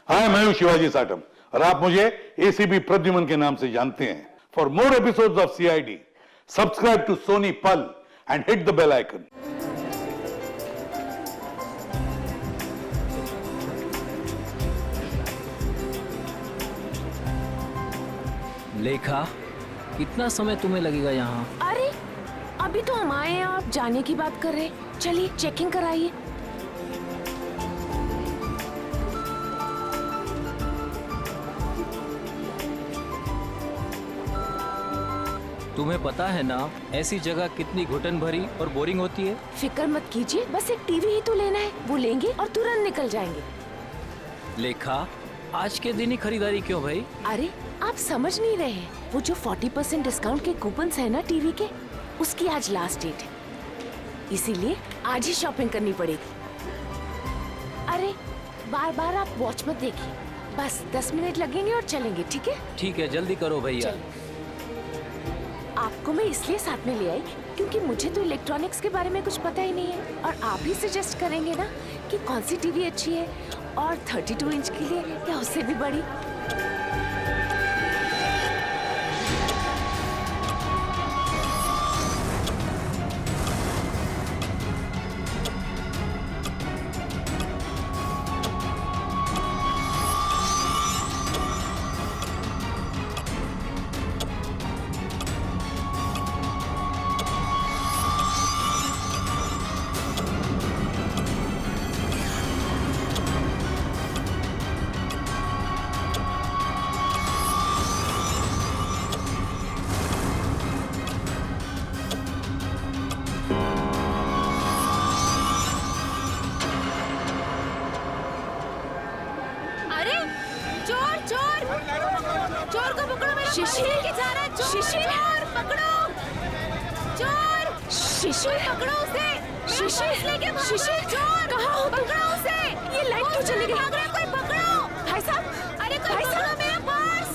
हाय, मैं हूं शिवाजी साटम और आप मुझे एसीपी प्रद्युमन के नाम से जानते हैं। For more episodes of CID, subscribe to Sony Pal and hit the bell icon. Lekha, कितना समय तुम्हें लगेगा यहाँ? अरे अभी तो हम आए हैं, आप जाने की बात कर रहे। चलिए चेकिंग कराइए। तुम्हें पता है ना ऐसी जगह कितनी घुटन भरी और बोरिंग होती है। फिक्र मत कीजिए, बस एक टीवी ही तो लेना है, वो लेंगे और तुरंत निकल जाएंगे। लेखा, आज के दिन ही खरीदारी क्यों भाई? अरे आप समझ नहीं रहे हैं, वो जो 40% डिस्काउंट के कूपन्स है ना टीवी के, उसकी आज लास्ट डेट है, इसीलिए आज ही शॉपिंग करनी पड़ेगी। अरे बार बार आप वॉच मत देखिए, बस 10 मिनट लगेंगे और चलेंगे, ठीक है? ठीक है, जल्दी करो भैया। आपको मैं इसलिए साथ में ले आई क्योंकि मुझे तो इलेक्ट्रॉनिक्स के बारे में कुछ पता ही नहीं है, और आप ही सजेस्ट करेंगे ना कि कौन सी टीवी अच्छी है, और 32 इंच के लिए या उससे भी बड़ी। चोर को पकड़ो, मैं शिशिर के जा रहा है। शिशिर पकड़ो, चोर शिशिर पकड़ो उसे। शिशिर लेके शिशिर चोर कहाँ हो? पकड़ो उसे। ये लाइट क्यों चली गई? भाग रहा है कोई, पकड़ो। भाई साहब, अरे कोई पकड़ो मेरा पर्स।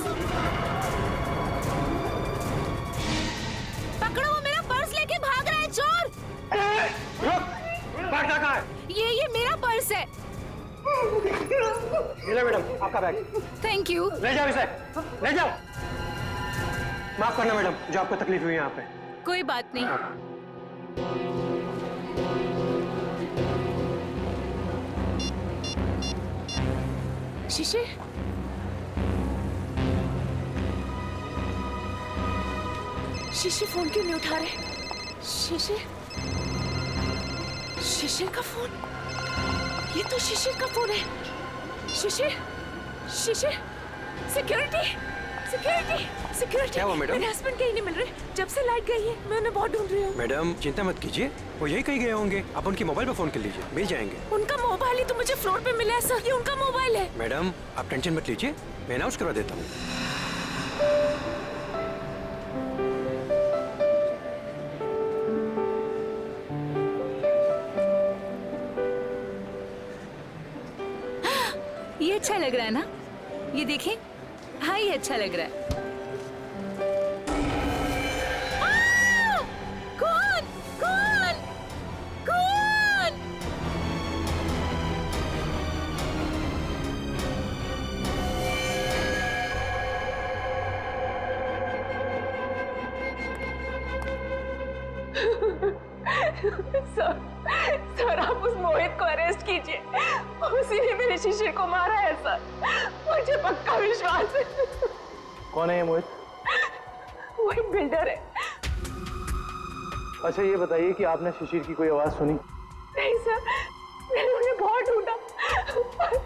पकड़ो, वो मेरा पर्स लेके भाग रहा है चोर। रुक, बैग कहाँ है? ये मेरा पर्स है। मिला मैडम आपका बैग। Thank you. ले जाओ इसे, ले जाओ। माफ करना मैडम, जो आपको तकलीफ हुई यहाँ पे। कोई बात नहीं। शिशिर, शिशिर फोन क्यों नहीं उठा रहे? शिशिर, शिशिर का फोन, ये तो शिशिर का फोन है। शिशिर, शिशिर, सिक्योरिटी, सिक्योरिटी, सिक्योरिटी। क्या हुआ मैडम? मेरे हस्बैंड कहीं नहीं मिल रहे, जब से लाइट गई है मैं उन्हें बहुत ढूंढ रही हूँ। मैडम चिंता मत कीजिए, वो यही कहीं गए होंगे। आप उनके मोबाइल पर फोन कर लीजिए, मिल जाएंगे। उनका मोबाइल ही तो मुझे फ्लोर पे मिला है सर, ये उनका मोबाइल है। मैडम आप टेंशन मत लीजिए, मैं अनाउंस करवा देता हूँ। ये अच्छा लग रहा है ना? ये देखें, हाँ ये अच्छा लग रहा है। कौन? कौन? कौन? सर आप उस मोहित को अरेस्ट कीजिए, उसी ने मेरे शिशिर को मारा है सर, मुझे पक्का विश्वास है। कौन है ये मोहित? वही बिल्डर है। अच्छा ये बताइए कि आपने शिशिर की कोई आवाज सुनी? नहीं सर, मैंने उन्हें बहुत ढूंढा,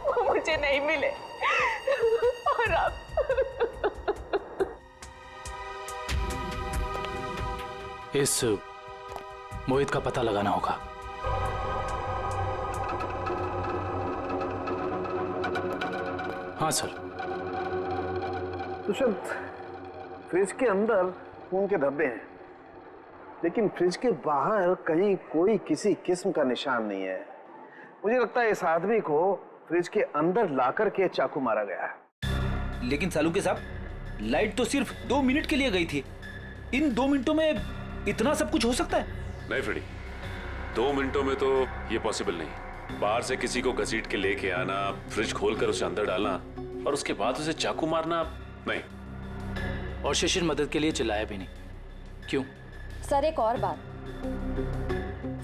वो मुझे नहीं मिले। और अब इस मोहित का पता लगाना होगा। हाँ सर। दुष्यंत, फ्रिज के अंदर खून के धब्बे हैं, लेकिन फ्रिज के बाहर कहीं कोई किसी किस्म का निशान नहीं है। मुझे लगता है इस आदमी को फ्रिज के अंदर लाकर के चाकू मारा गया है। लेकिन सालुके साहब, लाइट तो सिर्फ 2 मिनट के लिए गई थी। इन 2 मिनटों में इतना सब कुछ हो सकता है? नहीं फ्रेडी, 2 मिनटों में तो ये पॉसिबल नहीं। बाहर से किसी को घसीट के लेके आना, फ्रिज खोलकर उसे अंदर डालना और उसके बाद उसे चाकू मारना, नहीं। और शिशिर मदद के लिए चिल्लाया भी नहीं। क्यों? सर एक और बात,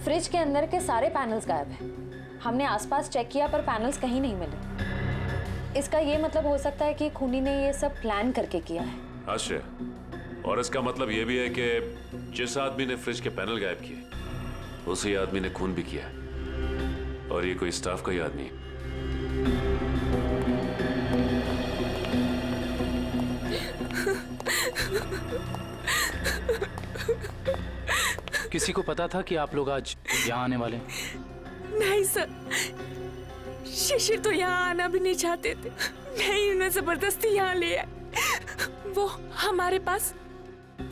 फ्रिज के अंदर के सारे पैनल्स गायब हैं। हमने आसपास चेक किया पर पैनल्स कहीं नहीं मिले। इसका ये मतलब हो सकता है कि खूनी ने ये सब प्लान करके किया है। आश्चर्य। और इसका मतलब ये भी है कि जिस आदमी ने फ्रिज के पैनल गायब किए, उसी आदमी ने खून भी किया, और ये कोई स्टाफ का ही आदमी है। किसी को पता था कि आप लोग आज यहाँ आने वाले हैं? नहीं सर, शिशिर तो यहाँ आना भी नहीं चाहते थे, नहीं उन्हें जबरदस्ती यहाँ ले आए। वो हमारे पास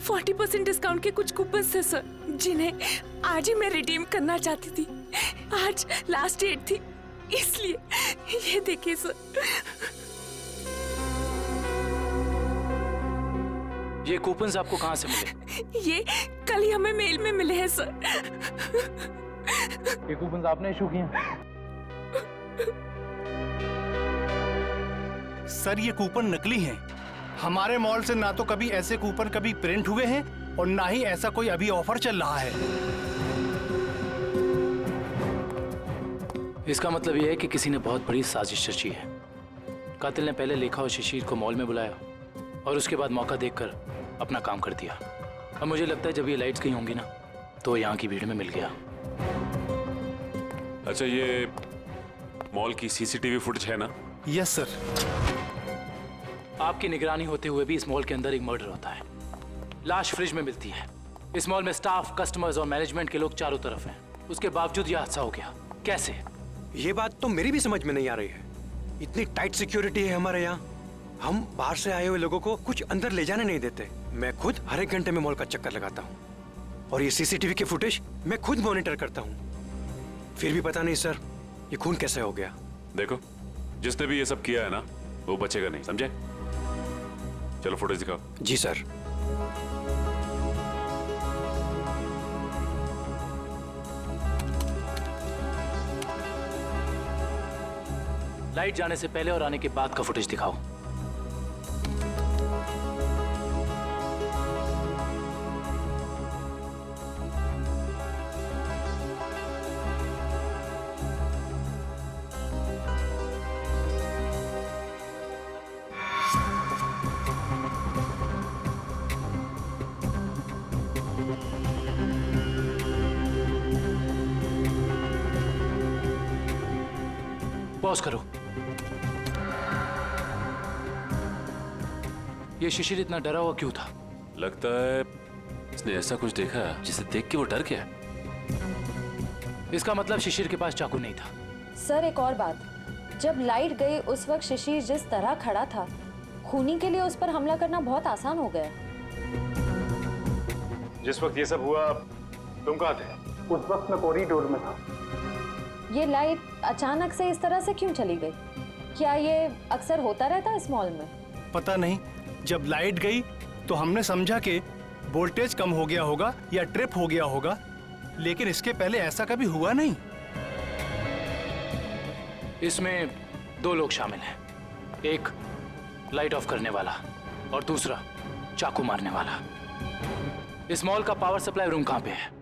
40% डिस्काउंट के कुछ कूपन थे सर, जिन्हें आज ही मैं रिडीम करना चाहती थी। आज लास्ट डेट थी, इसलिए ये देखिए सर। ये कूपन्स आपको कहाँ से मिले? ये कल ही हमें मेल में मिले हैं सर। ये कूपन्स आपने इशू किए? सर ये कूपन नकली हैं। हमारे मॉल से ना तो कभी ऐसे कूपन कभी प्रिंट हुए हैं और ना ही ऐसा कोई अभी ऑफर चल रहा है। इसका मतलब यह है कि किसी ने बहुत बड़ी साजिश रची है। कातिल ने पहले लेखा और शिशिर को मॉल में बुलाया और उसके बाद मौका देखकर अपना काम कर दिया। अब मुझे लगता है जब ये लाइट्स गई होंगी ना, तो यहाँ की भीड़ में मिल गया। अच्छा, ये मॉल की सीसीटीवी फुटेज है ना? Yes sir. आपकी निगरानी होते हुए भी इस मॉल के अंदर एक मर्डर होता है। लाश फ्रिज में मिलती है। इस मॉल में स्टाफ, कस्टमर्स और मैनेजमेंट के लोग चारों तरफ हैं। उसके बावजूद यह हादसा हो गया। कैसे? ये बात तो मेरी भी समझ में नहीं आ रही है। इतनी टाइट सिक्योरिटी है हमारे यहाँ, हम बाहर से आए हुए लोगों को कुछ अंदर ले जाने नहीं देते। मैं खुद हर एक घंटे में मॉल का चक्कर लगाता हूँ और ये सीसीटीवी की फुटेज मैं खुद मॉनिटर करता हूँ। फिर भी पता नहीं सर, ये खून कैसे हो गया। देखो, जिसने भी ये सब किया है ना, वो बचेगा नहीं, समझे? चलो फुटेज दिखाओ। जी सर। लाइट जाने से पहले और आने के बाद का फुटेज दिखाओ। पॉज करो। ये शिशिर इतना डरा हुआ क्यों था? लगता है इसने ऐसा कुछ देखा जिसे देख के वो डर गया। इसका मतलब शिशिर के पास चाकू नहीं था। सर एक और बात, जब लाइट गई उस वक्त शिशिर जिस तरह खड़ा था, खूनी के लिए उस पर हमला करना बहुत आसान हो गया। जिस वक्त ये सब हुआ तुम कहाँ थे? उस वक्त मैं कॉरिडोर में था। ये लाइट अचानक से इस तरह से क्यों चली गई? क्या ये अक्सर होता रहता है इस मॉल में? पता नहीं, जब लाइट गई तो हमने समझा कि वोल्टेज कम हो गया होगा या ट्रिप हो गया होगा, लेकिन इसके पहले ऐसा कभी हुआ नहीं। इसमें दो लोग शामिल हैं, एक लाइट ऑफ करने वाला और दूसरा चाकू मारने वाला। इस मॉल का पावर सप्लाई रूम कहाँ पे है?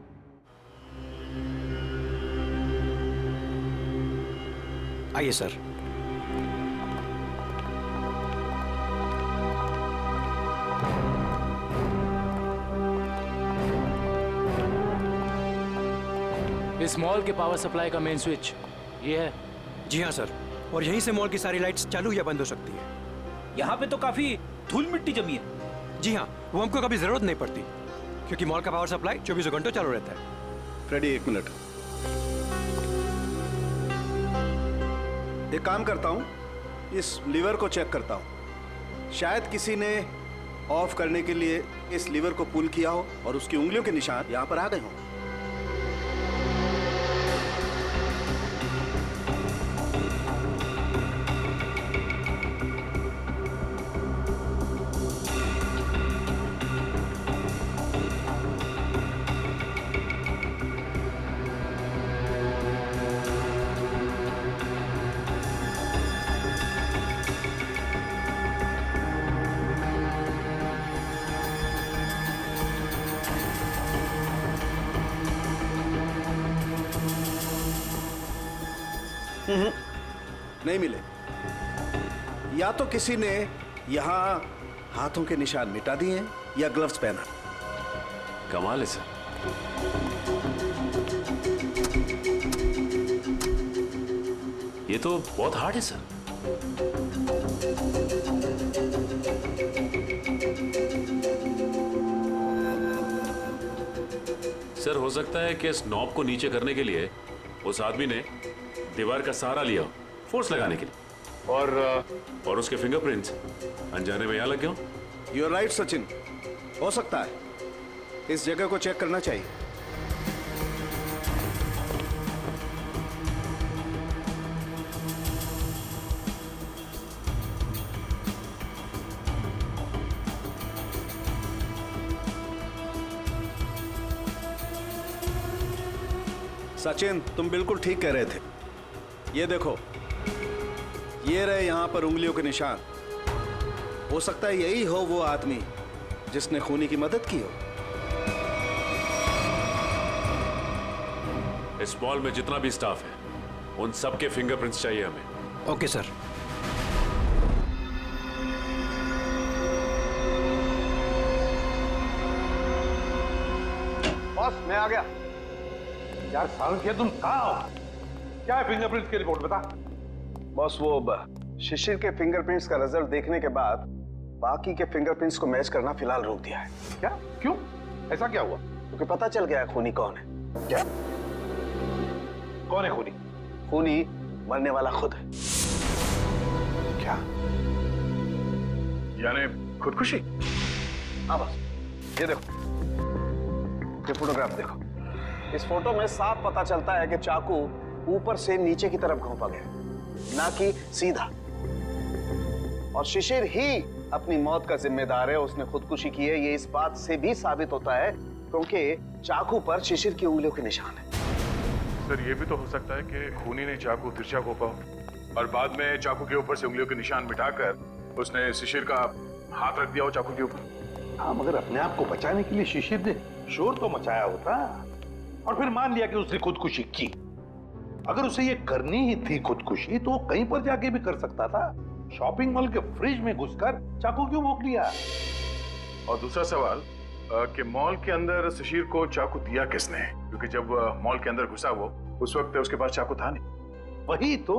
आइए सर। इस मॉल के पावर सप्लाई का मेन स्विच ये है? जी हाँ सर, और यहीं से मॉल की सारी लाइट्स चालू या बंद हो सकती है। यहाँ पे तो काफी धूल मिट्टी जमी है। जी हाँ, वो हमको कभी जरूरत नहीं पड़ती क्योंकि मॉल का पावर सप्लाई 24 घंटों चालू रहता है। फ्रेडी एक मिनट, एक काम करता हूँ, इस लीवर को चेक करता हूँ। शायद किसी ने ऑफ करने के लिए इस लीवर को पुल किया हो और उसकी उंगलियों के निशान यहाँ पर आ गए हों। नहीं मिले। या तो किसी ने यहाँ हाथों के निशान मिटा दिए हैं या ग्लव्स पहना। कमाल है सर। ये तो बहुत हार्ड है सर। सर हो सकता है कि इस नॉब को नीचे करने के लिए उस आदमी ने दीवार का सहारा लिया, फोर्स लगाने के लिए, और उसके फिंगरप्रिंट्स अनजाने में यहां लग गए। यू आर राइट सचिन, हो सकता है। इस जगह को चेक करना चाहिए। सचिन, तुम बिल्कुल ठीक कह रहे थे। ये देखो, ये रहे यहां पर उंगलियों के निशान। हो सकता है यही हो वो आदमी जिसने खूनी की मदद की हो। इस मॉल में जितना भी स्टाफ है उन सबके फिंगरप्रिंट्स चाहिए हमें। Okay sir. बॉस, मैं आ गया। यार साल किया तुम कहाँ हो? क्या है फिंगरप्रिंट्स की रिपोर्ट, बता। बॉस, वो शिशिर के फिंगरप्रिंट्स का रिजल्ट देखने के बाद बाकी के फिंगरप्रिंट्स को मैच करना फिलहाल रोक दिया है। क्या? क्यों? ऐसा क्या हुआ? क्योंकि पता चल गया है खूनी कौन है। क्या? कौन है खूनी? खूनी मरने वाला खुद है। क्या? यानी खुदकुशी? हाँ बॉस, ये देखो, ये फोटोग्राफ देखो। इस फोटो में साफ पता चलता है कि चाकू ऊपर से नीचे की तरफ घोंपा गया, ना कि सीधा। और शिशिर ही अपनी मौत का जिम्मेदार है, उसने खुदकुशी की है। ये इस बात से भी साबित होता है क्योंकि चाकू पर शिशिर की उंगलियों के निशान है। सर ये भी तो हो सकता है कि खूनी ने चाकू तिरछा घोंपा और बाद में चाकू के ऊपर से उंगलियों के निशान मिटाकर उसने शिशिर का हाथ रख दिया हो चाकू के ऊपर। हाँ, मगर अपने आप को बचाने के लिए शिशिर ने शोर तो मचाया होता, और फिर मान लिया कि उसने खुदकुशी की। अगर उसे ये करनी ही थी खुदकुशी, तो कहीं पर जाके भी कर सकता था। शॉपिंग मॉल के फ्रिज में घुसकर चाकू क्यों भोंक लिया? और दूसरा सवाल कि मॉल के अंदर शिशिर को चाकू दिया किसने? क्योंकि जब मॉल के अंदर घुसा वो, उस वक्त उसके पास चाकू था नहीं। वही तो,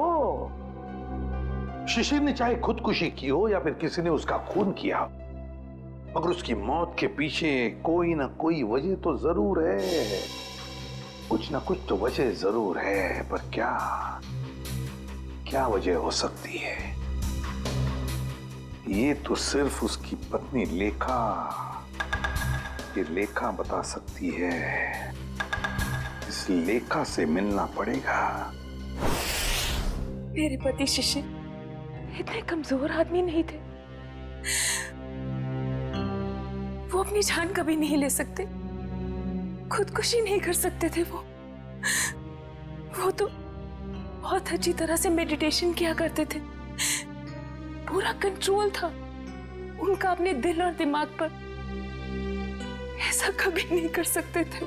शिशिर ने चाहे खुदकुशी की हो या फिर किसी ने उसका खून किया, मगर उसकी मौत के पीछे कोई ना कोई वजह तो जरूर है। कुछ ना कुछ तो वजह जरूर है, पर क्या वजह हो सकती है? ये तो सिर्फ उसकी पत्नी लेखा बता सकती है। इस लेखा से मिलना पड़ेगा। मेरे पति शिशिर इतने कमजोर आदमी नहीं थे। वो अपनी जान कभी नहीं ले सकते, खुदकुशी नहीं कर सकते थे। वो तो बहुत अच्छी तरह से मेडिटेशन किया करते थे। पूरा कंट्रोल था उनका अपने दिल और दिमाग पर। ऐसा कभी नहीं कर सकते थे,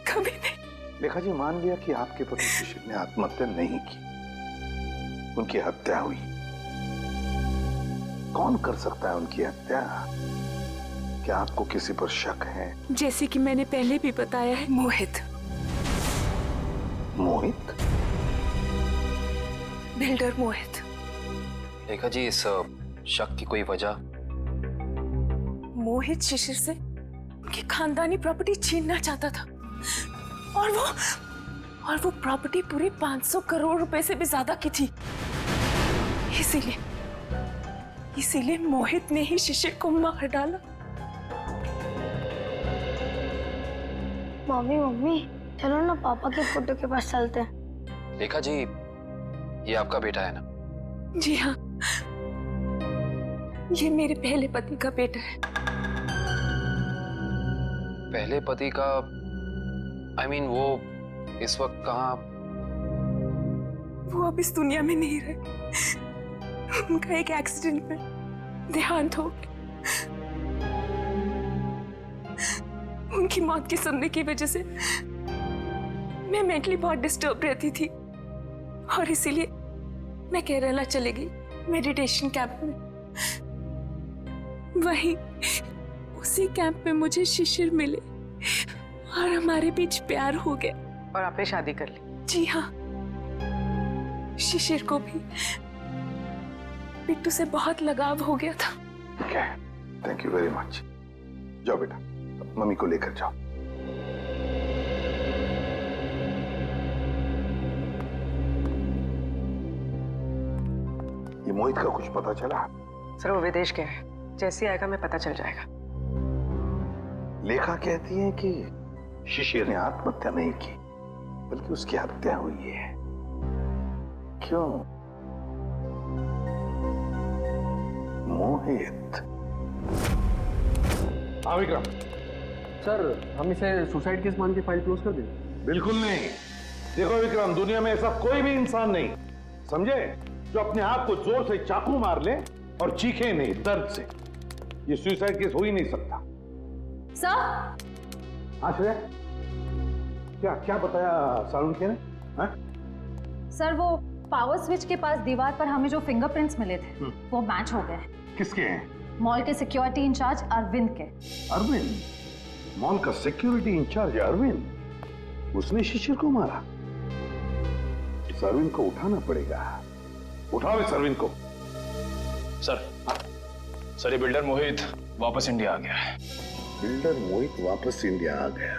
कभी नहीं। लेखा जी, मान लिया कि आपके पति शिशिर ने आत्महत्या नहीं की, उनकी हत्या हुई। कौन कर सकता है उनकी हत्या? क्या आपको किसी पर शक है? जैसे कि मैंने पहले भी बताया है, मोहित। मोहित? बिल्डर मोहित। लेखा जी, इस शक की कोई वजह? मोहित शिशिर से उनकी खानदानी प्रॉपर्टी छीनना चाहता था, और वो प्रॉपर्टी पूरे 500 करोड़ रुपए से भी ज्यादा की थी। इसीलिए मोहित ने ही शिशिर को मार डाला। मम्मी चलो ना पापा के फोटो के पास चलते हैं। लेखा जी, ये आपका बेटा है ना? जी हाँ, ये मेरे पहले पति का बेटा है। पहले पति का? I mean, वो इस वक्त कहाँ? वो अब इस दुनिया में नहीं रहे। उनका एक एक्सीडेंट में देहांत हो गया। उनकी मौत के सदमे की वजह से मैं मेंटली बहुत डिस्टर्ब रहती थी। और इसीलिए मैं केरला चली गई मेडिटेशन कैंप में। वहीं उसी कैंप में मुझे शिशिर मिले और हमारे बीच प्यार हो गया। और आपने शादी कर ली? जी हाँ, शिशिर को भी बिट्टू से बहुत लगाव हो गया था। ठीक है, थैंक यू वेरी मच। जाओ बेटा, मम्मी को लेकर जाओ। ये मोहित का कुछ पता चला? सर वो विदेश गया है, जैसे आएगा मैं पता चल जाएगा। लेखा कहती है कि शिशिर ने आत्महत्या नहीं की, बल्कि उसकी हत्या हुई है। क्यों? मोहित। हाँ विक्रम। सर हम इसे सुसाइड केस मान के फाइल क्लोज कर दें? बिल्कुल नहीं। देखो विक्रम, दुनिया में ऐसा कोई भी इंसान नहीं, समझे, जो अपने आप को जोर से चाकू मार ले और चीखे नहीं दर्द से। ये सुसाइड केस हो ही नहीं सकता। सर। हाँ श्रेया, क्या क्या बताया सालुंखे ने? हाँ? सर वो पावर स्विच के पास दीवार पर हमें जो फिंगरप्रिंट्स मिले थे वो मैच हो गए। किसके हैं? मॉल के सिक्योरिटी इंचार्ज अरविंद के। अरविंद? मॉल का सिक्योरिटी इंचार्ज अरविंद? उसने शिशिर को मारा? इस अरविंद को उठाना पड़ेगा। उठाओ इस अरविंद को। सर ये बिल्डर मोहित वापस इंडिया आ गया है। बिल्डर मोहित वापस इंडिया आ गया?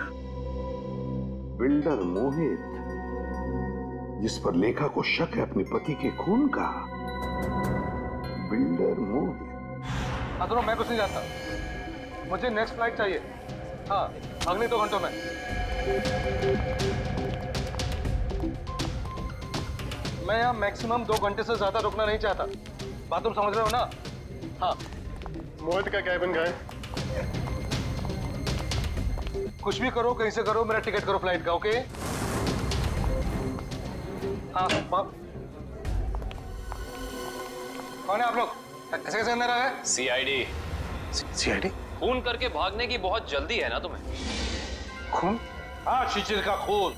बिल्डर मोहित जिस पर लेखा को शक है अपने पति के खून का? बिल्डर मोहित। अदरो मैं कुछ नहीं जानता, मुझे नेक्स्ट फ्लाइट चाहिए। हाँ, अगले 2 घंटों में। मैं यहाँ मैक्सिमम 2 घंटे से ज्यादा रुकना नहीं चाहता। बात तुम समझ रहे हो ना? हाँ। मोहित का कैबिन गए। कुछ भी करो, कहीं से करो, मेरा टिकट करो फ्लाइट का, ओके? हाँ। कौन है आप लोग? ऐसे कैसे अंदर आ गए? सीआईडी। सीआईडी? खून करके भागने की बहुत जल्दी है ना तुम्हें? खून? हाँ, शिशिर का खून।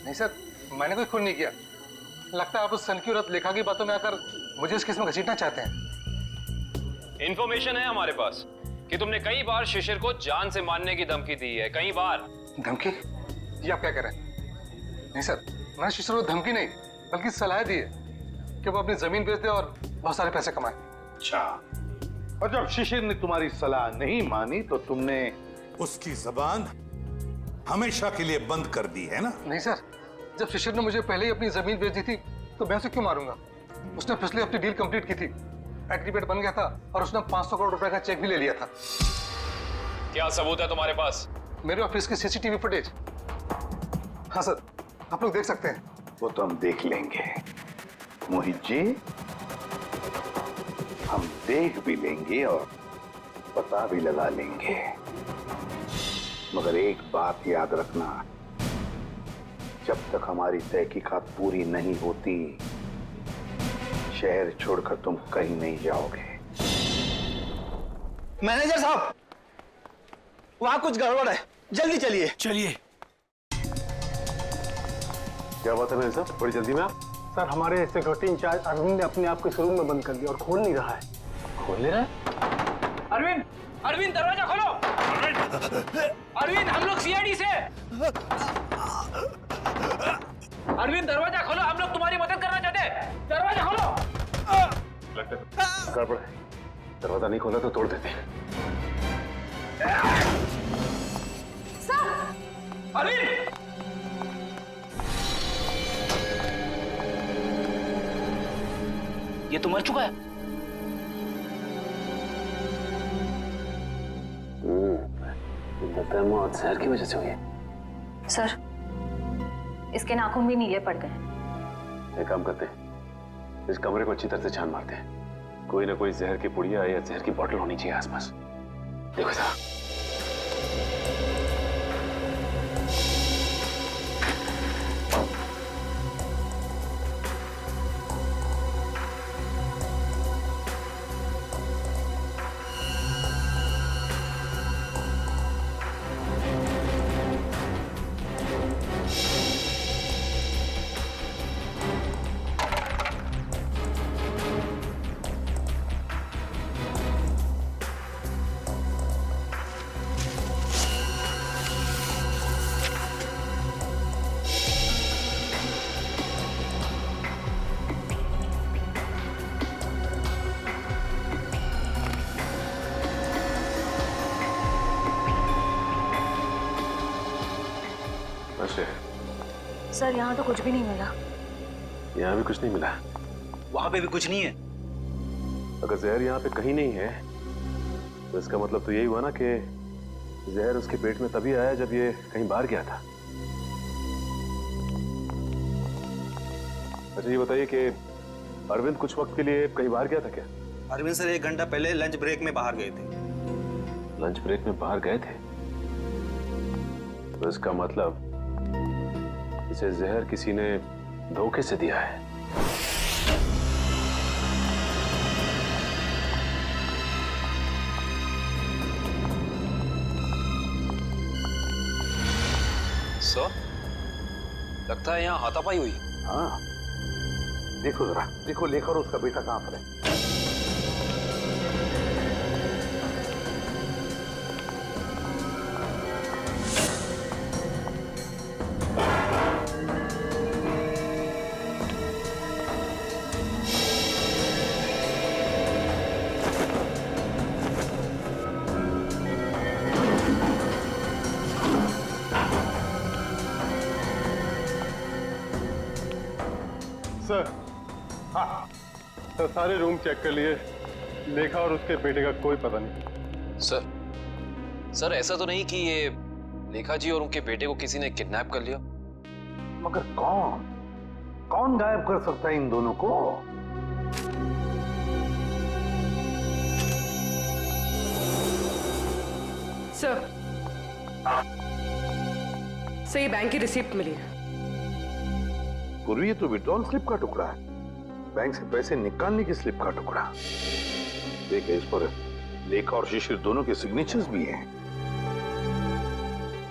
नहीं सर, मैंने कोई खून नहीं किया। लगता है आप उस सनकी औरत लेखा की बातों में आकर मुझे इस केस में घसीटना चाहते हैं। इंफॉर्मेशन है हमारे पास कि तुमने कई बार शिशिर को जान से मारने की धमकी दी है, कई बार। धमकी? ये आप क्या कह रहे हैं? नहीं सर, मैंने शिशिर को धमकी नहीं, बल्कि सलाह दी है कि वो अपनी जमीन बेच दे और बहुत सारे पैसे कमाए। अच्छा, और जब शिशिर ने तुम्हारी सलाह नहीं मानी तो तुमने उसकी जबान हमेशा के लिए बंद कर दी है ना? नहीं सर, जब शिशिर ने मुझे पहले ही अपनी जमीन बेच दी थी तो मैं उसे क्यों मारूंगा? उसने पिछले हफ्ते डील कंप्लीट की थी, एग्रीमेंट बन गया था और उसने 500 करोड़ रुपए का चेक भी ले लिया था। क्या सबूत है तुम्हारे पास? मेरे ऑफिस की सीसीटीवी फुटेज। हाँ सर, आप लोग देख सकते हैं। वो तो हम देख लेंगे मोहित जी, हम देख भी लेंगे और पता भी लगा लेंगे, मगर एक बात याद रखना, जब तक हमारी तहकीकात पूरी नहीं होती शहर छोड़कर तुम कहीं नहीं जाओगे। मैनेजर साहब, वहां कुछ गड़बड़ है, जल्दी चलिए। चलिए। क्या बात है मैनेजर साहब, बड़ी जल्दी में आप? सर हमारे सिक्योरिटी इंचार्ज अरविंद ने अपने आप को इस रूम में बंद कर दिया और खोल नहीं रहा है। खोल नहीं रहा है? अरविंद, अरविंद दरवाजा खोलो। अरविंद, हम लोग सीआईडी से। अरविंद दरवाजा खोलो, हम लोग तुम्हारी मदद करना चाहते हैं। दरवाजा खोलो। लगता है गड़बड़ है, दरवाजा नहीं खोला तो तोड़ देते हैं। अरविंद! ये तो मर चुका है। लगता है मौत जहर की वजह से हुई है। सर, इसके नाखून भी नीले पड़ गए। एक काम करते हैं, इस कमरे को अच्छी तरह से छान मारते हैं। कोई ना कोई जहर की पुड़िया या जहर की बोतल होनी चाहिए आसपास। देखो जरा। सर यहाँ तो कुछ भी नहीं मिला। यहाँ भी कुछ नहीं मिला? वहां पे भी कुछ नहीं है? अगर जहर यहाँ पे कहीं नहीं है तो इसका मतलब तो यही हुआ ना कि जहर उसके पेट में तभी आया जब ये कहीं बाहर गया था। अच्छा ये बताइए कि अरविंद कुछ वक्त के लिए कहीं बाहर गया था क्या? अरविंद सर 1 घंटा पहले लंच ब्रेक में बाहर गए थे। लंच ब्रेक में बाहर गए थे? तो इसका मतलब इसे जहर किसी ने धोखे से दिया है। सर, लगता है यहाँ हाथापाई हुई। हाँ, देखो जरा, देखो लेखा और उसका बेटा कहाँ पर है। सर, हाँ सर, सारे रूम चेक कर लिए, लेखा और उसके बेटे का कोई पता नहीं। सर ऐसा तो नहीं कि ये लेखा जी और उनके बेटे को किसी ने किडनैप कर लिया? मगर कौन गायब कर सकता है इन दोनों को? सर, ये बैंक की रिसिप्ट मिली है। पूर्वी ये तो विड्रॉल स्लिप का टुकड़ा है, बैंक से पैसे निकालने की स्लिप का टुकड़ा। देखिए इस पर लेखा और शिशिर दोनों के सिग्नेचर्स भी हैं।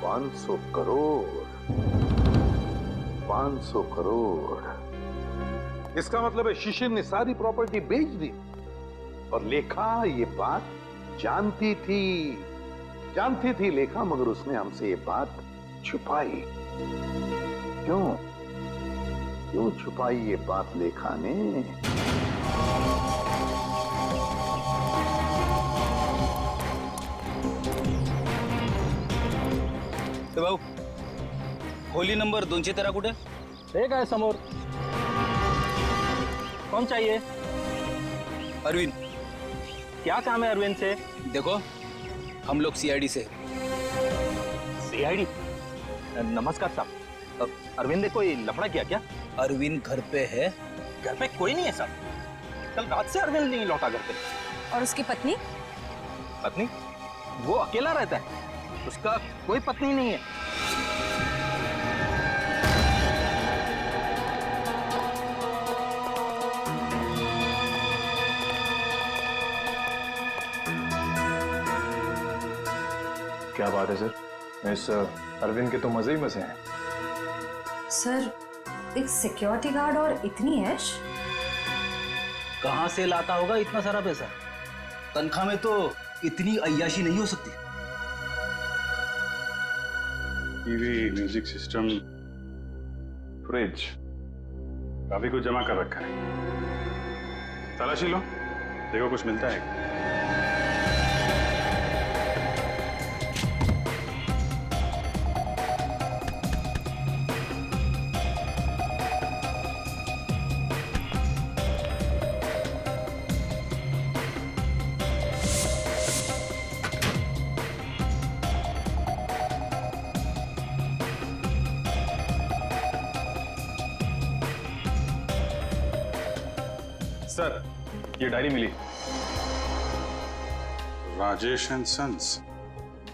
500 करोड़, 500 करोड़। इसका मतलब है शिशिर ने सारी प्रॉपर्टी बेच दी और लेखा ये बात जानती थी लेखा, मगर उसने हमसे ये बात छुपाई। क्यों छुपाई ये बात लेखा ने? तो भाऊ, खोली नंबर 213 कुठे? ठीक है समोर। कौन चाहिए? अरविंद। क्या काम है अरविंद से? देखो, हम लोग सीआईडी से। सीआईडी? नमस्कार साहब, अरविंद ने कोई लफड़ा किया क्या? अरविंद घर पे है। घर पे कोई नहीं है साहब, कल रात से अरविंद नहीं लौटा घर पे। और उसकी पत्नी? पत्नी? वो अकेला रहता है, उसका कोई पत्नी नहीं है। क्या बात है सर, इस अरविंद के तो मजे ही मजे हैं। सर, एक सिक्योरिटी गार्ड और इतनी ऐश? कहां से लाता होगा इतना सारा पैसा? तनख्वाह में तो इतनी अय्याशी नहीं हो सकती। टीवी, म्यूजिक सिस्टम, फ्रिज, काफी कुछ जमा कर रखा है। तलाशी लो, देखो कुछ मिलता है। सर, ये डायरी मिली। Rajesh and sons,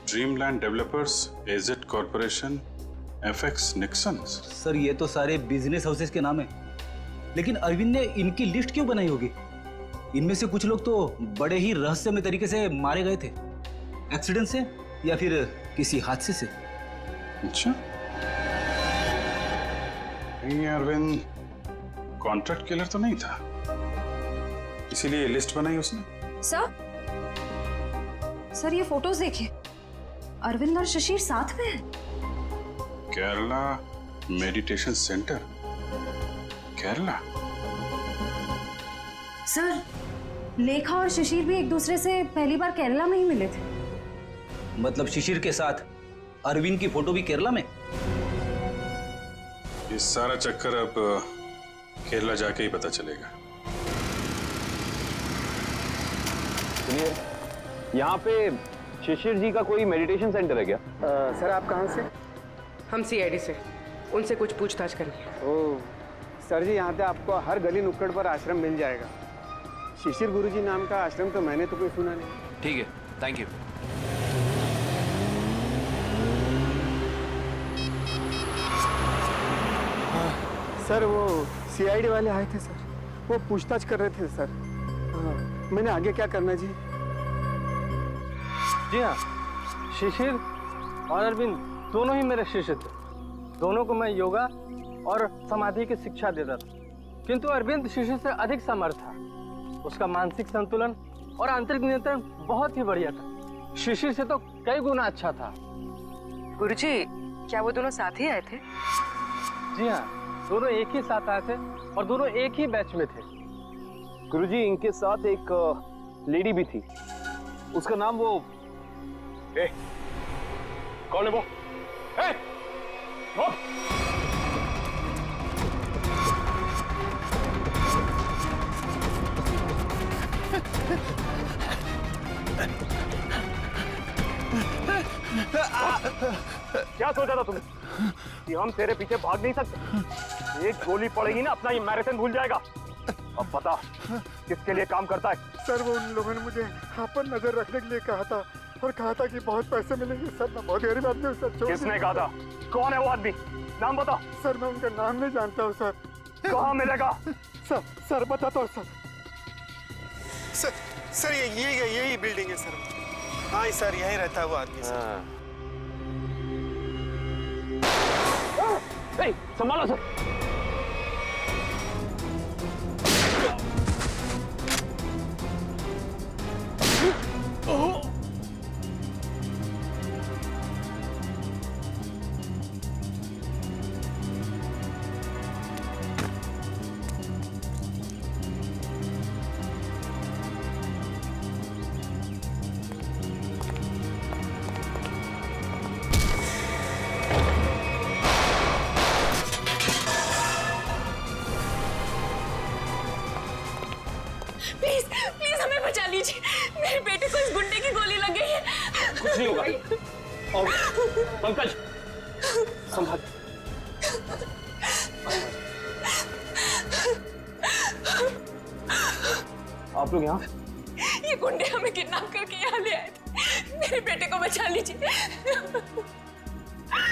Dreamland developers, एजेट कॉर्पोरेशन, एफएक्स निक्सन। सर ये तो सारे बिजनेस हाउसेस के नाम है, लेकिन अरविंद ने इनकी लिस्ट क्यों बनाई होगी? इनमें से कुछ लोग तो बड़े ही रहस्यमय तरीके से मारे गए थे, एक्सीडेंट से या फिर किसी हादसे से। अच्छा, ये अरविंद कॉन्ट्रैक्ट किलर तो नहीं था, इसीलिए लिस्ट बनाई उसने। सर ये फोटोज देखिए, अरविंद और शशिर साथ में हैं। Kerala meditation centre, Kerala. Sir, लेखा और शिशिर भी एक दूसरे से पहली बार केरला में ही मिले थे। मतलब शिशिर के साथ अरविंद की फोटो भी केरला में? ये सारा चक्कर अब केरला जाके ही पता चलेगा। सुनिए, यहाँ पे शिशिर जी का कोई मेडिटेशन सेंटर है क्या? सर आप कहाँ से? हम सीआईडी से, उनसे कुछ पूछताछ करनी है। ओह सर जी, यहाँ पे आपको हर गली नुक्कड़ पर आश्रम मिल जाएगा। शिशिर गुरुजी नाम का आश्रम तो मैंने तो कोई सुना नहीं। ठीक है, थैंक यू। सर वो सीआईडी वाले आए थे सर, वो पूछताछ कर रहे थे सर। हाँ, मैंने आगे क्या करना जी? जी हाँ, शिशिर और अरविंद दोनों ही मेरे शिष्य थे। दोनों को मैं योगा और समाधि की शिक्षा देता था, किंतु अरविंद शिशिर से अधिक समर्थ था। उसका मानसिक संतुलन और आंतरिक नियंत्रण बहुत ही बढ़िया था। शिशिर से तो कई गुना अच्छा था। गुरुजी, क्या वो दोनों साथ ही आए थे? जी हाँ, दोनों एक ही साथ आए थे और दोनों एक ही बैच में थे। गुरुजी, इनके साथ एक लेडी भी थी, उसका नाम वो कौन है वो? क्या सोचा था तुमने कि हम तेरे पीछे भाग नहीं सकते? एक गोली पड़ेगी ना, अपना ये मैराथन भूल जाएगा। अब बता, किसके लिए काम करता है? सर वो उन लोगों ने मुझे आप पर नजर रखने के लिए कहा था और कहा था कि बहुत पैसे मिलेंगे। सर मैं बहुत गरीब आदमी हूँ सर। किसने कहा था? कौन है वो आदमी? नाम बता। सर मैं उनका नाम नहीं जानता हूँ सर। कहाँ मिलेगा? सर बताता हूँ सर। सर यही बिल्डिंग है सर। हाँ सर, यहीं रहता है वो आदमी सर। संभालो सर। प्लीज हमें बचा लीजिए। मेरे बेटे को इस गुंडे की गोली लग गई है। कुछ नहीं होगा। और पंकज, संभाल। आप लोग यहाँ? ये गुंडे हमें किडनैप करके यहाँ ले आए थे। मेरे बेटे को बचा लीजिए।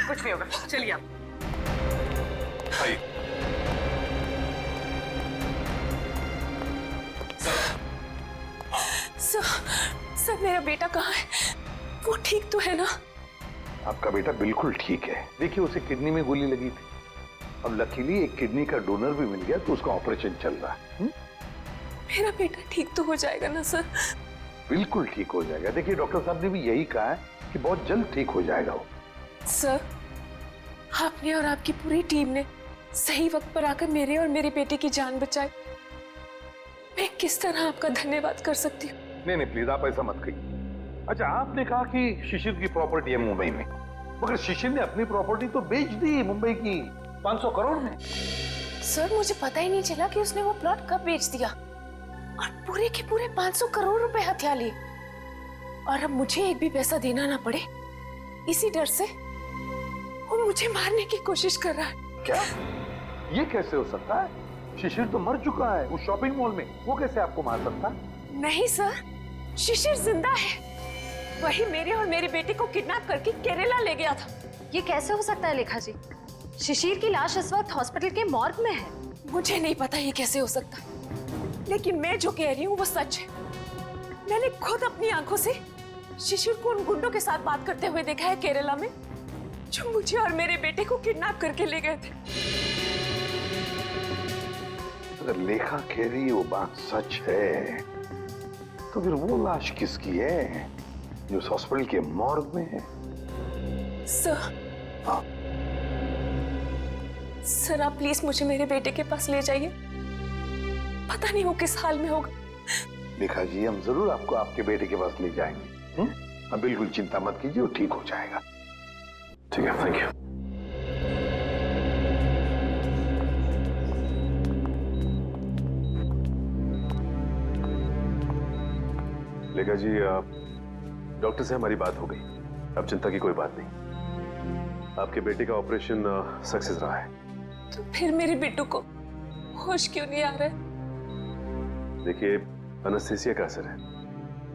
कुछ नहीं होगा, चलिए आप। सर मेरा बेटा कहाँ है? वो ठीक तो है ना? आपका बेटा बिल्कुल ठीक है। देखिए उसे किडनी में गोली लगी थी, अब लकीली एक किडनी का डोनर भी मिल गया तो उसका ऑपरेशन चल रहा है। मेरा बेटा ठीक तो हो जाएगा ना सर? बिल्कुल ठीक हो जाएगा। देखिए डॉक्टर साहब ने भी यही कहा है कि बहुत जल्द ठीक हो जाएगा वो। सर आपने और आपकी पूरी टीम ने सही वक्त पर आकर मेरे और मेरे बेटे की जान बचाई। मैं किस तरह आपका धन्यवाद कर सकती हूँ? नहीं प्लीज आप ऐसा मत कहिए। अच्छा आपने कहा कि शिशिर की प्रॉपर्टी है मुंबई में, मगर शिशिर ने अपनी प्रॉपर्टी तो बेच दी मुंबई की 500 करोड़ में। सर मुझे पता ही नहीं चला कि उसने वो प्लॉट कब बेच दिया और पूरे के पूरे 500 करोड़ रुपए हथिया लिए। और अब मुझे एक भी पैसा देना ना पड़े, इसी डर से वो मुझे मारने की कोशिश कर रहा है। क्या? ये कैसे हो सकता है? शिशिर तो मर चुका है उस शॉपिंग मॉल में, वो कैसे आपको मार सकता है? नहीं सर, शिशिर जिंदा है। वही मेरे और मेरे बेटे को किडनैप करके केरला ले गया था। ये कैसे हो सकता है लेखा जी? शिशिर की लाश इस वक्त हॉस्पिटल के मॉर्ग में है। मुझे नहीं पता ये कैसे हो सकता है, लेकिन मैं जो कह रही हूँ वो सच है। मैंने खुद अपनी आंखों से शिशिर को उन गुंडों के साथ बात करते हुए देखा है केरला में, जो मुझे और मेरे बेटे को किडनैप करके ले गए थे। अगर लेखा कह रही वो बात सच है तो फिर वो लाश किसकी है जो उस हॉस्पिटल के मॉर्ग में है? सर, हाँ? सर आप प्लीज मुझे मेरे बेटे के पास ले जाइए। पता नहीं वो किस हाल में होगा। लेखा जी हम जरूर आपको आपके बेटे के पास ले जाएंगे। अब बिल्कुल चिंता मत कीजिए, वो ठीक हो जाएगा। ठीक है, थैंक यू। लेखा जी, डॉक्टर से हमारी बात हो गई, अब चिंता की कोई बात नहीं। आपके बेटे का ऑपरेशन सक्सेस रहा है। तो फिर मेरे बेटू को होश क्यों नहीं आ रहा है? देखिए, एनेस्थीसिया का असर है,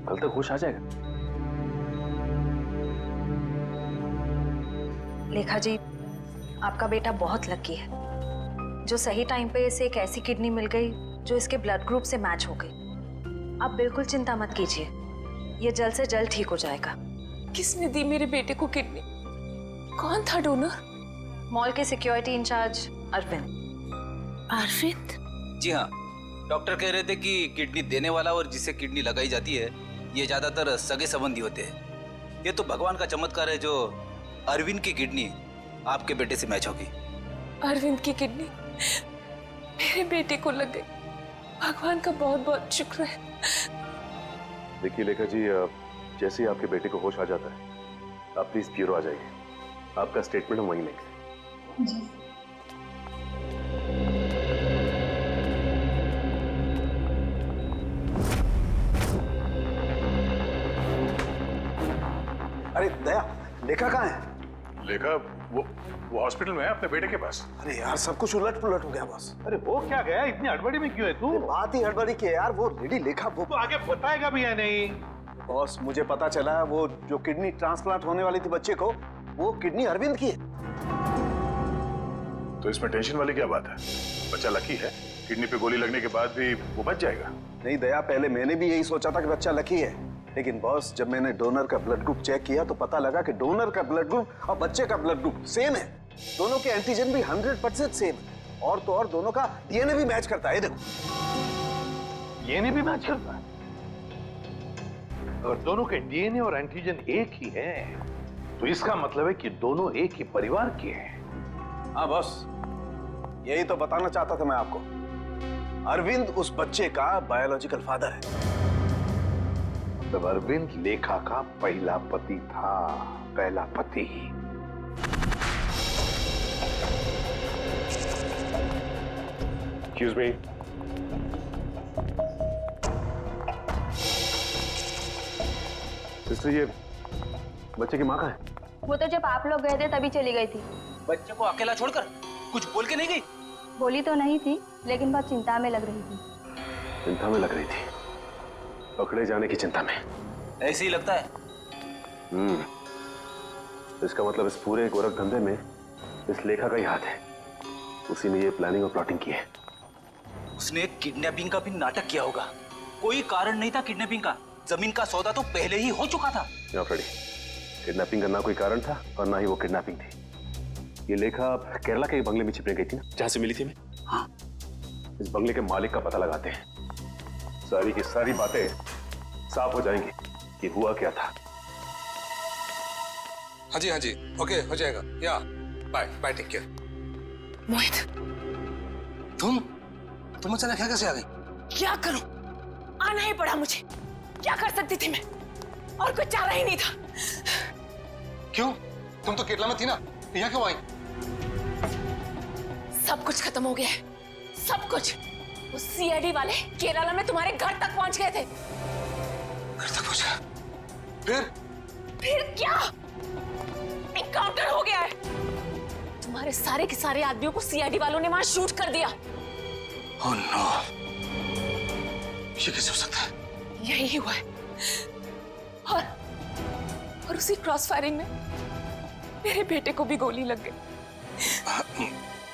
कल तक होश आ जाएगा। लेखा जी, आपका बेटा बहुत लकी है जो सही टाइम पे इसे एक ऐसी किडनी मिल गई जो इसके ब्लड ग्रुप से मैच हो गई। आप बिल्कुल चिंता मत कीजिए, ये जल्द से जल्द ठीक हो जाएगा। किसने दी मेरे बेटे को किडनी? कौन था डोनर? मॉल के सिक्योरिटी इंचार्ज अरविंद। अरविंद? जी हाँ, डॉक्टर कह रहे थे कि किडनी देने वाला और जिसे किडनी लगाई जाती है ये ज्यादातर सगे संबंधी होते हैं। ये तो भगवान का चमत्कार है जो अरविंद की किडनी आपके बेटे से मैच होगी। अरविंद की किडनी मेरे बेटे को लग गई, भगवान का बहुत बहुत शुक्र है। देखिए लेखा जी, जैसे ही आपके बेटे को होश आ जाता है, आप प्लीज ब्यूरो आ जाइए, आपका स्टेटमेंट हम वहीं लेंगे। जी। अरे दया, लेखा कहाँ है? लेखा वो हॉस्पिटल में है अपने बेटे के पास। अरे यार, सब कुछ उलट पुलट हो गया बॉस। अरे वो क्या गया, इतनी हड़बड़ी में क्यों है तू? बात ही हड़बड़ी की है यार। वो लेडी लेखा वो तो आगे बताएगा भी या नहीं? बॉस, मुझे पता चला वो जो किडनी ट्रांसप्लांट होने वाली थी बच्चे को, वो किडनी अरविंद की है। तो इसमें टेंशन वाली क्या बात है? बच्चा लकी है, किडनी पे गोली लगने के बाद भी वो बच जाएगा। नहीं दया, पहले मैंने भी यही सोचा था कि बच्चा लकी है, लेकिन बॉस जब मैंने डोनर का ब्लड ग्रुप चेक किया तो पता लगा कि डोनर का ब्लड ग्रुप और बच्चे का ब्लड ग्रुप सेम है। दोनों के एंटीजन भी 100% सेम है, और तो और दोनों का डीएनए भी मैच करता है। देखो, डीएनए भी मैच करता है। और दोनों के डीएनए और एंटीजन एक ही है, तो इसका मतलब है कि दोनों एक ही परिवार के हैं। हाँ बॉस, यही तो बताना चाहता था मैं आपको। अरविंद उस बच्चे का बायोलॉजिकल फादर है। तब अरविंद लेखा का पहला पति था, पहला पति। Excuse me. सिस्टर, ये बच्चे की माँ कहाँ है? वो तो जब आप लोग गए थे तभी चली गई थी। बच्चे को अकेला छोड़कर कुछ बोल के नहीं गई? बोली तो नहीं थी, लेकिन बहुत चिंता में लग रही थी। चिंता में लग रही थी? पकड़े जाने की चिंता में? ऐसे ही लगता है। इसका मतलब इस पूरे गोरख धंधे में इस लेखा का ही हाथ है। उसी ने ये प्लानिंग और प्लॉटिंग की है। उसने किडनैपिंग का भी नाटक किया होगा। कोई कारण नहीं था किडनैपिंग का, जमीन का सौदा तो पहले ही हो चुका था। फ्रेडी, किडनैपिंग का ना कोई कारण था और ना ही वो किडनैपिंग थी। ये लेखा केरला के बंगले में छिपने गई थी ना, जहां से मिली थी मैं। हाँ, इस बंगले के मालिक का पता लगाते हैं, सारी की सारी बातें साफ हो जाएंगी कि हुआ क्या था। हाँ जी, ओके, हो जाएगा। या बाय बाय, टेक केयर। मोहित, तुम अचानक क्या कैसे आ गई? क्या करूं? आना ही पड़ा मुझे। क्या कर सकती थी मैं? और कुछ चारा ही नहीं था। क्यों? तुम तो केरला में थी ना, यहाँ क्यों आई? सब कुछ खत्म हो गया है, सब कुछ। उस सीआईडी वाले केरला में तुम्हारे घर तक पहुंच गए थे। घर तक पहुंचा? फिर क्या? एनकाउंटर हो गया है। तुम्हारे सारे के सारे आदमियों को सीआईडी वालों ने वहां शूट कर दिया। ओह नो, ये कैसे हो सकता है? यही हुआ है। और उसी क्रॉस फायरिंग में मेरे बेटे को भी गोली लग गई।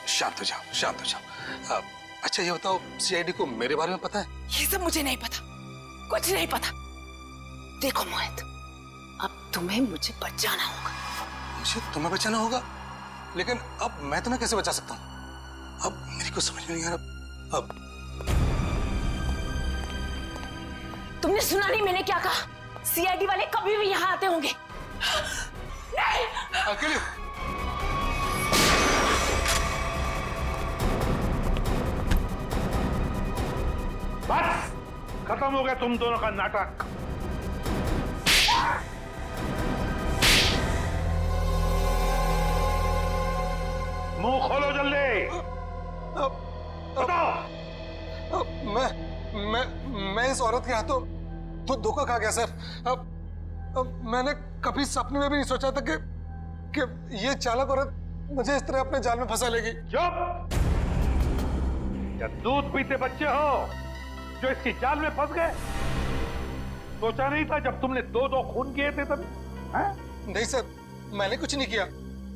शांत हो जाओ, शांत हो जाओ। अच्छा ये बताओ, सीआईडी को मेरे बारे में पता है? ये सब मुझे नहीं पता, कुछ नहीं पता। देखो मोहित, अब तुम्हें मुझे बचाना होगा। मुझे तुम्हें बचाना होगा? लेकिन अब मैं तुम्हें कैसे बचा सकता हूँ? अब मेरी कुछ समझ में नहीं आ रहा। अब तुमने सुना नहीं मैंने क्या कहा? सीआईडी वाले कभी भी यहाँ आते होंगे। नहीं! अकेले बस खत्म हो गया तुम दोनों का नाटक। मुंह खोलो जल्दी, बताओ। मैं इस औरत के हाथों तो धोखा खा गया सर। अब मैंने कभी सपने में भी नहीं सोचा था कि ये चालक औरत मुझे इस तरह अपने जाल में फंसा लेगी। चुप! क्या दूध पीते बच्चे हो जो इसकी जाल में फंस गए? सोचा नहीं था जब तुमने दो खून किए थे तभी? नहीं सर, मैंने कुछ नहीं किया,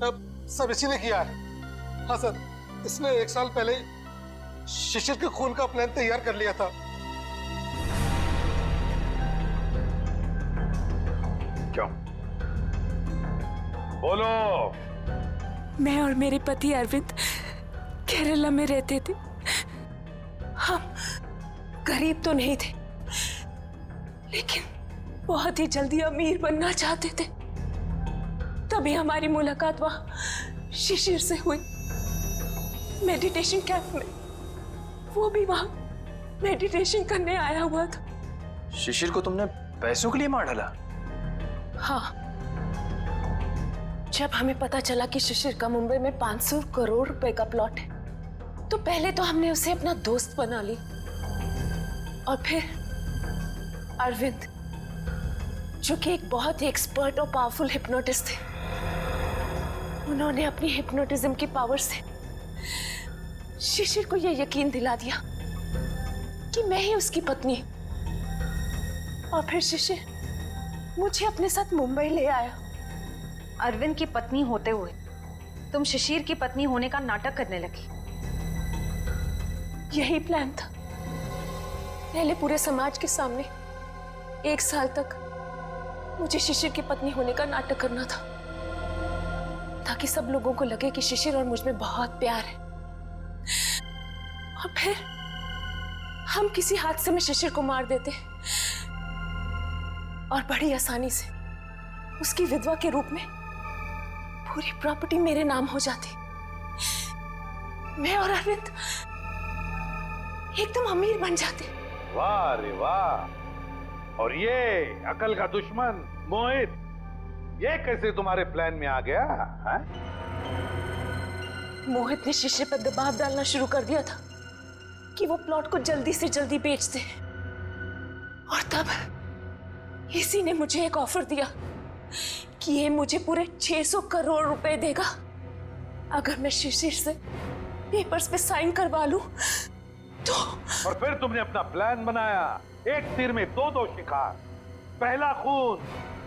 अब सब इसी ने किया है। हाँ सर, इसने 1 साल पहले शिशिर के खून का प्लान तैयार कर लिया था। क्यों? बोलो। मैं और मेरे पति अरविंद केरला में रहते थे। हम गरीब तो नहीं थे, लेकिन बहुत ही जल्दी अमीर बनना चाहते थे। तभी हमारी मुलाकात वहां शिशिर से हुई, मेडिटेशन कैंप में। वो भी वहां मेडिटेशन करने आया हुआ था। शिशिर को तुमने पैसों के लिए मार डाला? हाँ, जब हमें पता चला कि शिशिर का मुंबई में 500 करोड़ रुपए का प्लॉट है, तो पहले तो हमने उसे अपना दोस्त बना ली, और फिर अरविंद, जो कि एक बहुत ही एक्सपर्ट और पावरफुल हिप्नोटिस्ट थे, उन्होंने अपनी हिप्नोटिज्म की पावर से शिशिर को यह यकीन दिला दिया कि मैं ही उसकी पत्नी हूं। और फिर शिशिर मुझे अपने साथ मुंबई ले आया। अरविंद की पत्नी होते हुए तुम शिशिर की पत्नी होने का नाटक करने लगी। यही प्लान था। पहले पूरे समाज के सामने 1 साल तक मुझे शिशिर की पत्नी होने का नाटक करना था, ताकि सब लोगों को लगे कि शिशिर और मुझ में बहुत प्यार है। और फिर हम किसी हादसे में शिशिर को मार देते और बड़ी आसानी से उसकी विधवा के रूप में पूरी प्रॉपर्टी मेरे नाम हो जाती। मैं और अरविंद एकदम अमीर बन जाते। वाह रे वाह! और ये अकल का दुश्मन मोहित, ये कैसे तुम्हारे प्लान में आ गया? है? मोहित ने शिशिर पर दबाव डालना शुरू कर दिया था कि वो प्लॉट को जल्दी से जल्दी बेच दे। और तब इसी ने मुझे एक ऑफर दिया कि ये मुझे पूरे 600 करोड़ रुपए देगा अगर मैं शिशिर से पेपर्स पे साइन करवा लूं तो। और फिर तुमने अपना प्लान बनाया, एक तीर में दो शिकार। पहला खून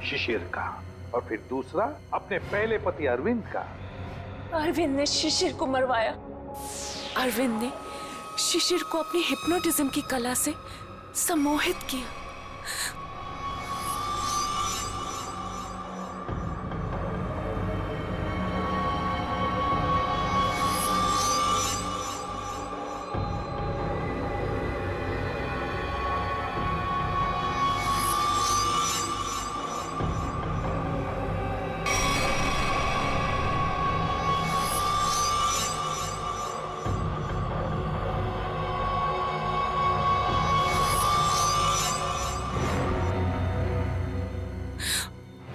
शिशिर का, और फिर दूसरा अपने पहले पति अरविंद का। अरविंद ने शिशिर को मरवाया। अरविंद ने शिशिर को अपनी हिप्नोटिज्म की कला से सम्मोहित किया।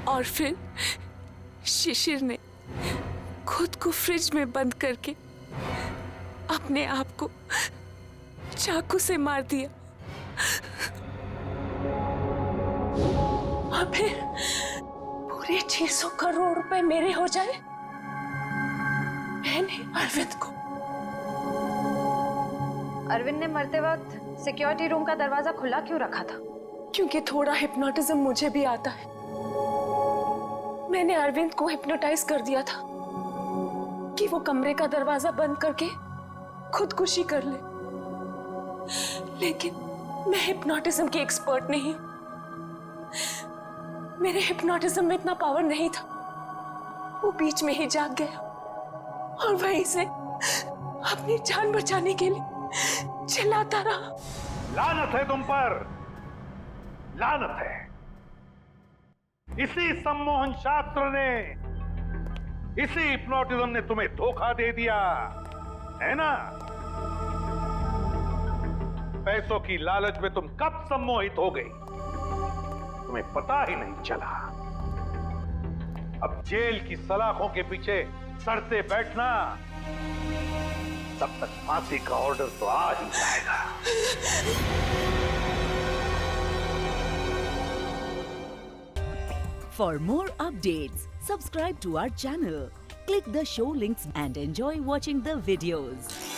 और फिर शिशिर ने खुद को फ्रिज में बंद करके अपने आप को चाकू से मार दिया। और फिर पूरे 600 करोड़ रुपए मेरे हो जाए। मैंने अरविंद को। अरविंद ने मरते वक्त सिक्योरिटी रूम का दरवाजा खुला क्यों रखा था? क्योंकि थोड़ा हिप्नोटिज्म मुझे भी आता है। मैंने अरविंद को हिप्नोटाइज कर दिया था कि वो कमरे का दरवाजा बंद करके खुदकुशी कर ले। लेकिन मैं हिप्नोटिज्म की एक्सपर्ट नहीं हूं। मेरे हिप्नोटिज्म में इतना पावर नहीं था। वो बीच में ही जाग गया और वहीं से अपनी जान बचाने के लिए चिल्लाता रहा। लानत है तुम पर, लानत है। इसी सम्मोहन शास्त्र ने, इसी हिप्नोटिज्म ने तुम्हें धोखा दे दिया है ना? पैसों की लालच में तुम कब सम्मोहित हो गई, तुम्हें पता ही नहीं चला। अब जेल की सलाखों के पीछे सड़ते बैठना, तब तक फांसी का ऑर्डर तो आ ही जाएगा। For more updates, subscribe to our channel, click the show links and enjoy watching the videos.